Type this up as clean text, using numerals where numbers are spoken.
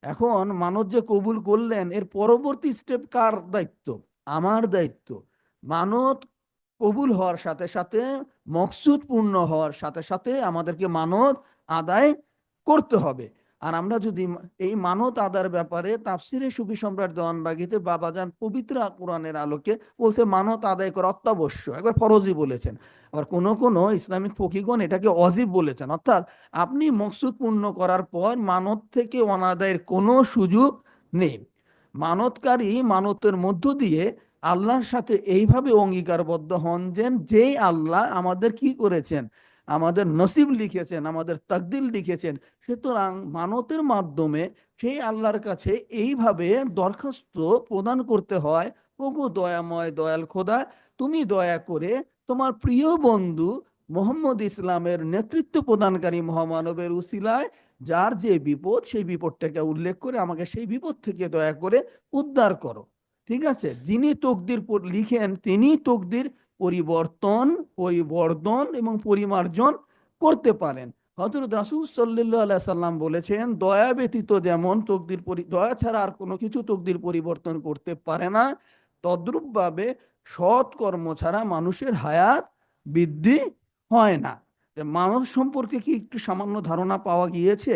এখন মানত যে কবুল করলেন, এর পরবর্তী স্টেপ কার দায়িত্ব? আমার দায়িত্ব। মানত কবুল হওয়ার সাথে সাথে, মকসুদ পূর্ণ হওয়ার সাথে সাথে আমাদেরকে মানত আদায় করতে হবে। আর আমরা যদি এই মানত আদার ব্যাপারে তাফসিরে সুফি সম্রাট দেওয়ানবাগীতে বাবাজান পবিত্র কোরআনের আলোকে বলছে মানত আদায় করা অত্যাবশ্যক, একবার ফরজই বলেছেন। আবার কোন কোন ইসলামিক ফকিগণ এটাকে অজিব বলেছেন, অর্থাৎ আপনি মকসুদ পূর্ণ করার পর মানত থেকে অনাদায়ের কোনো সুযোগ নেই। মানতকারী মানতের মধ্য দিয়ে আল্লাহর সাথে এইভাবে অঙ্গীকারবদ্ধ হন যেই আল্লাহ আমাদের কি করেছেন, আমাদের নসিব লিখেছেন, আমাদের তাকদির লিখেছেন। সুতরাং মানতের মাধ্যমে সেই আল্লাহর কাছে এইভাবে দরখাস্ত প্রদান করতে হয়, ওগো দয়াময় দয়াল খোদা, তুমি দয়া করে তোমার প্রিয় বন্ধু মোহাম্মদ ইসলামের নেতৃত্ব প্রদানকারী মহামানবের উসিলায় যার যে বিপদ, সেই বিপদটাকে উল্লেখ করে আমাকে সেই বিপদ থেকে দয়া করে উদ্ধার করো। ঠিক আছে, যিনি তকদির লিখেন তিনি তকদির পরিবর্তন, পরিবর্ধন এবং পরিমার্জন করতে পারেন। হযরত রাসূল সাল্লাল্লাহু আলাইহি সাল্লাম বলেছেন, দয়া ব্যতীত যেমন তকদির দয়া ছাড়া আর কোনো কিছু তকদির পরিবর্তন করতে পারে না, তদ্রূপভাবে সৎ কর্ম ছাড়া মানুষের হায়াত বৃদ্ধি হয় না। মানুষ সম্পর্কে কি একটু সামান্য ধারণা পাওয়া গিয়েছে?